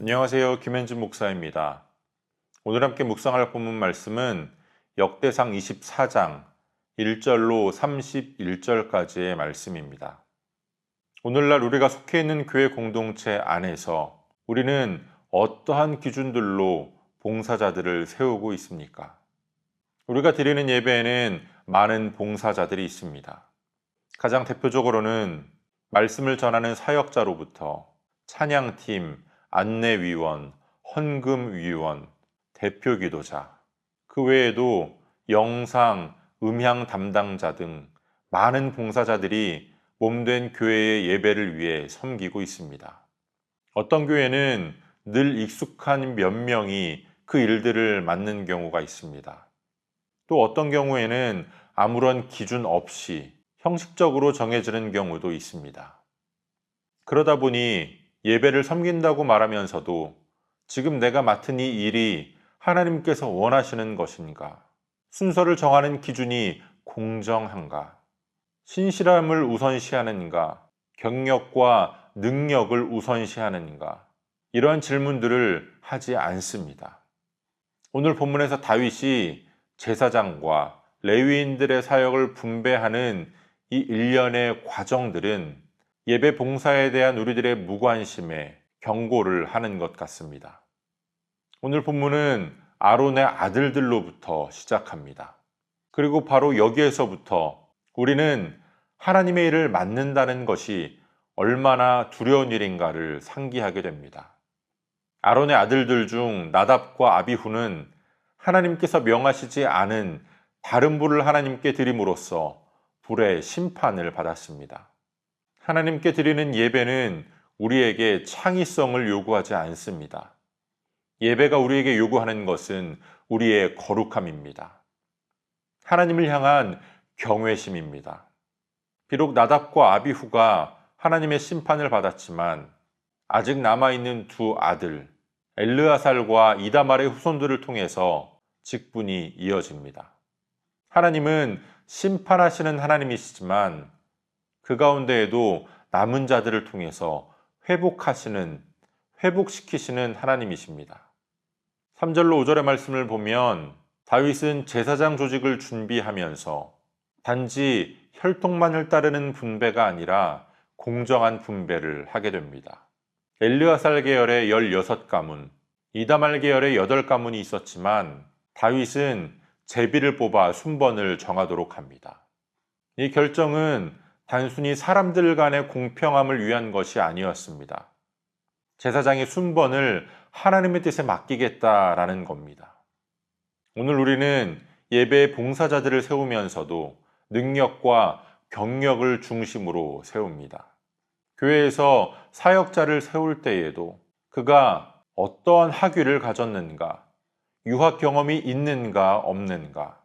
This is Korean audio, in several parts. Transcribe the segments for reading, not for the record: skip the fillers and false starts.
안녕하세요. 김현진 목사입니다. 오늘 함께 묵상할 본문 말씀은 역대상 24장 1절로 31절까지의 말씀입니다. 오늘날 우리가 속해 있는 교회 공동체 안에서 우리는 어떠한 기준들로 봉사자들을 세우고 있습니까? 우리가 드리는 예배에는 많은 봉사자들이 있습니다. 가장 대표적으로는 말씀을 전하는 사역자로부터 찬양팀, 안내위원, 헌금위원, 대표기도자, 그 외에도 영상, 음향 담당자 등 많은 봉사자들이 몸된 교회의 예배를 위해 섬기고 있습니다. 어떤 교회는 늘 익숙한 몇 명이 그 일들을 맡는 경우가 있습니다. 또 어떤 경우에는 아무런 기준 없이 형식적으로 정해지는 경우도 있습니다. 그러다 보니 예배를 섬긴다고 말하면서도 지금 내가 맡은 이 일이 하나님께서 원하시는 것인가? 순서를 정하는 기준이 공정한가? 신실함을 우선시하는가? 경력과 능력을 우선시하는가? 이러한 질문들을 하지 않습니다. 오늘 본문에서 다윗이 제사장과 레위인들의 사역을 분배하는 이 일련의 과정들은 예배 봉사에 대한 우리들의 무관심에 경고를 하는 것 같습니다. 오늘 본문은 아론의 아들들로부터 시작합니다. 그리고 바로 여기에서부터 우리는 하나님의 일을 맡는다는 것이 얼마나 두려운 일인가를 상기하게 됩니다. 아론의 아들들 중 나답과 아비후는 하나님께서 명하시지 않은 다른 불을 하나님께 드림으로써 불의 심판을 받았습니다. 하나님께 드리는 예배는 우리에게 창의성을 요구하지 않습니다. 예배가 우리에게 요구하는 것은 우리의 거룩함입니다. 하나님을 향한 경외심입니다. 비록 나답과 아비후가 하나님의 심판을 받았지만 아직 남아있는 두 아들 엘르아살과 이다말의 후손들을 통해서 직분이 이어집니다. 하나님은 심판하시는 하나님이시지만 그 가운데에도 남은 자들을 통해서 회복시키시는 하나님이십니다. 3절로 5절의 말씀을 보면 다윗은 제사장 조직을 준비하면서 단지 혈통만을 따르는 분배가 아니라 공정한 분배를 하게 됩니다. 엘르아살 계열의 16가문, 이다말 계열의 8가문이 있었지만 다윗은 제비를 뽑아 순번을 정하도록 합니다. 이 결정은 단순히 사람들 간의 공평함을 위한 것이 아니었습니다. 제사장의 순번을 하나님의 뜻에 맡기겠다라는 겁니다. 오늘 우리는 예배의 봉사자들을 세우면서도 능력과 경력을 중심으로 세웁니다. 교회에서 사역자를 세울 때에도 그가 어떠한 학위를 가졌는가, 유학 경험이 있는가 없는가,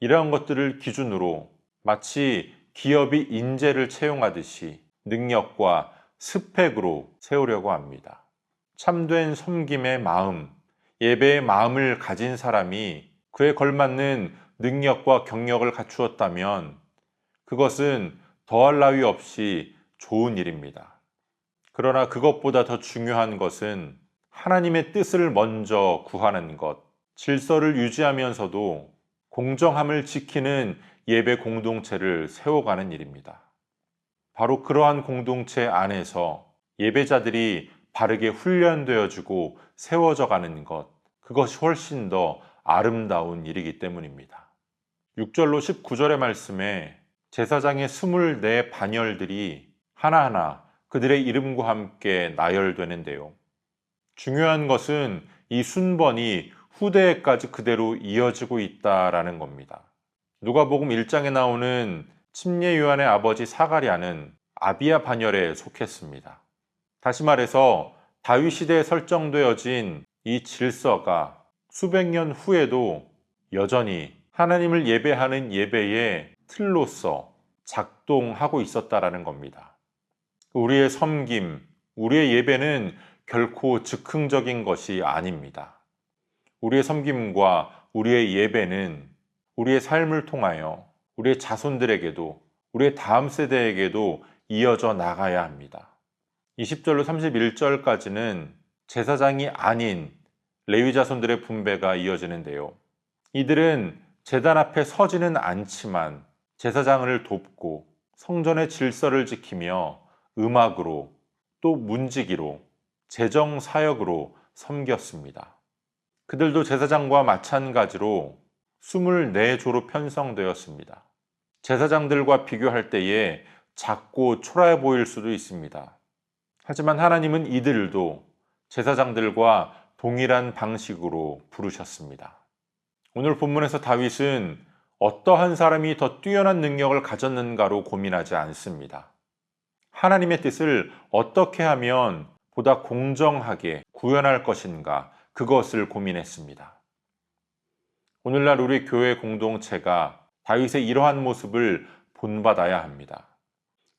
이러한 것들을 기준으로 마치 기업이 인재를 채용하듯이 능력과 스펙으로 세우려고 합니다. 참된 섬김의 마음, 예배의 마음을 가진 사람이 그에 걸맞는 능력과 경력을 갖추었다면 그것은 더할 나위 없이 좋은 일입니다. 그러나 그것보다 더 중요한 것은 하나님의 뜻을 먼저 구하는 것, 질서를 유지하면서도 공정함을 지키는 예배 공동체를 세워가는 일입니다. 바로 그러한 공동체 안에서 예배자들이 바르게 훈련되어지고 세워져 가는 것, 그것이 훨씬 더 아름다운 일이기 때문입니다. 6절로 19절의 말씀에 제사장의 24 반열들이 하나하나 그들의 이름과 함께 나열되는데요. 중요한 것은 이 순번이 후대에까지 그대로 이어지고 있다라는 겁니다. 누가복음 1장에 나오는 침례 요한의 아버지 사가랴는 아비야 반열에 속했습니다. 다시 말해서 다윗 시대에 설정되어진 이 질서가 수백 년 후에도 여전히 하나님을 예배하는 예배의 틀로서 작동하고 있었다라는 겁니다. 우리의 섬김, 우리의 예배는 결코 즉흥적인 것이 아닙니다. 우리의 섬김과 우리의 예배는 우리의 삶을 통하여 우리의 자손들에게도 우리의 다음 세대에게도 이어져 나가야 합니다. 20절로 31절까지는 제사장이 아닌 레위 자손들의 분배가 이어지는데요. 이들은 제단 앞에 서지는 않지만 제사장을 돕고 성전의 질서를 지키며 음악으로 또 문지기로 재정 사역으로 섬겼습니다. 그들도 제사장과 마찬가지로 24조로 편성되었습니다. 제사장들과 비교할 때에 작고 초라해 보일 수도 있습니다. 하지만 하나님은 이들도 제사장들과 동일한 방식으로 부르셨습니다. 오늘 본문에서 다윗은 어떠한 사람이 더 뛰어난 능력을 가졌는가로 고민하지 않습니다. 하나님의 뜻을 어떻게 하면 보다 공정하게 구현할 것인가, 그것을 고민했습니다. 오늘날 우리 교회 공동체가 다윗의 이러한 모습을 본받아야 합니다.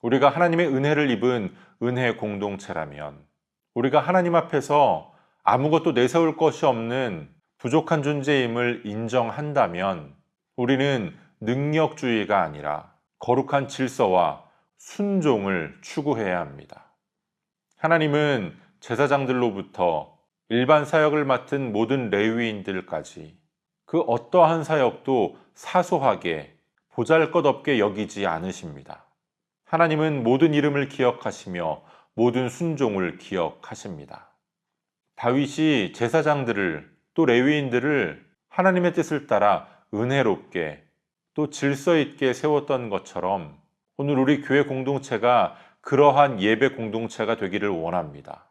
우리가 하나님의 은혜를 입은 은혜 공동체라면, 우리가 하나님 앞에서 아무것도 내세울 것이 없는 부족한 존재임을 인정한다면 우리는 능력주의가 아니라 거룩한 질서와 순종을 추구해야 합니다. 하나님은 제사장들로부터 일반 사역을 맡은 모든 레위인들까지 그 어떠한 사역도 사소하게 보잘것없게 여기지 않으십니다. 하나님은 모든 이름을 기억하시며 모든 순종을 기억하십니다. 다윗이 제사장들을 또 레위인들을 하나님의 뜻을 따라 은혜롭게 또 질서 있게 세웠던 것처럼 오늘 우리 교회 공동체가 그러한 예배 공동체가 되기를 원합니다.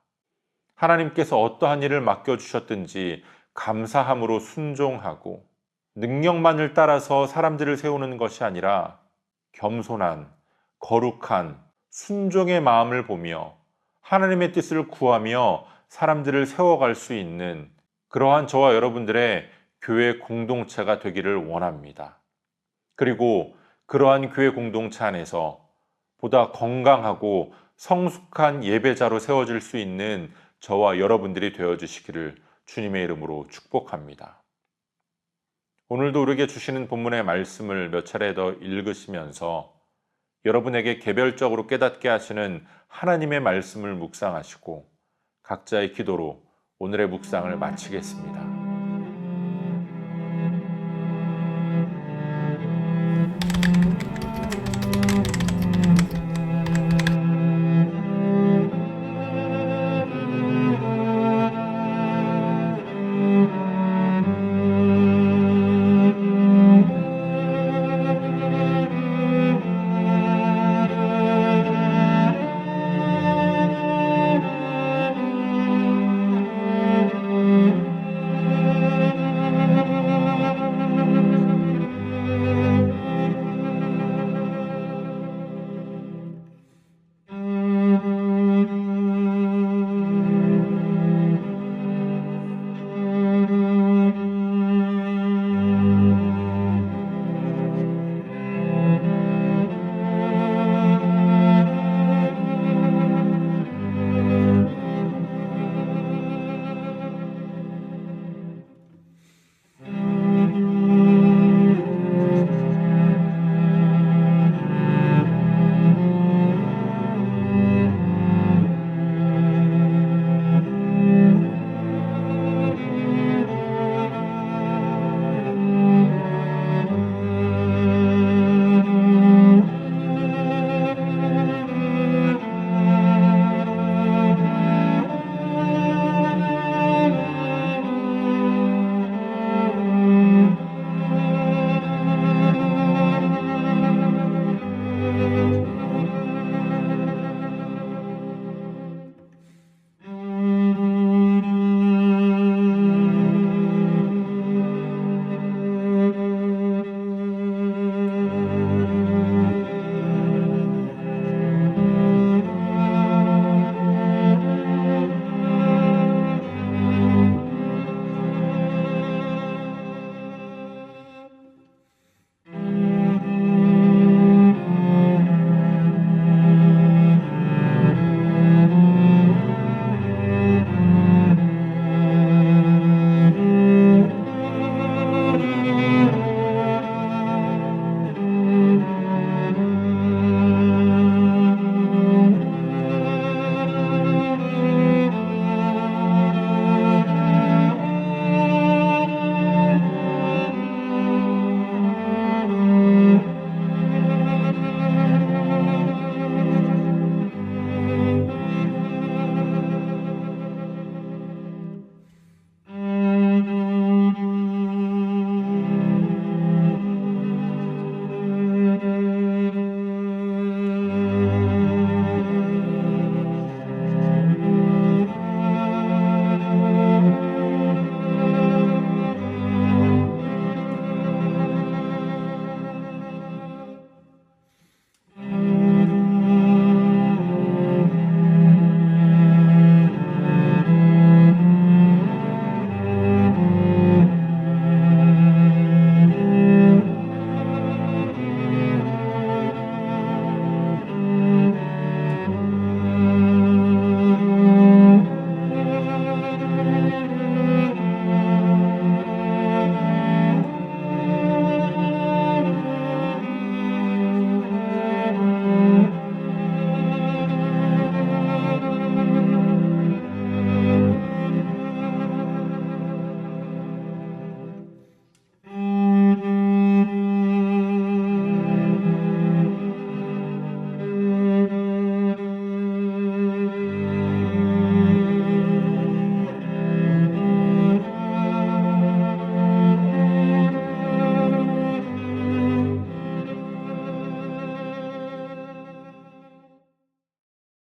하나님께서 어떠한 일을 맡겨주셨든지 감사함으로 순종하고 능력만을 따라서 사람들을 세우는 것이 아니라 겸손한 거룩한 순종의 마음을 보며 하나님의 뜻을 구하며 사람들을 세워갈 수 있는 그러한 저와 여러분들의 교회 공동체가 되기를 원합니다. 그리고 그러한 교회 공동체 안에서 보다 건강하고 성숙한 예배자로 세워질 수 있는 저와 여러분들이 되어주시기를 주님의 이름으로 축복합니다. 오늘도 우리에게 주시는 본문의 말씀을 몇 차례 더 읽으시면서 여러분에게 개별적으로 깨닫게 하시는 하나님의 말씀을 묵상하시고 각자의 기도로 오늘의 묵상을 마치겠습니다.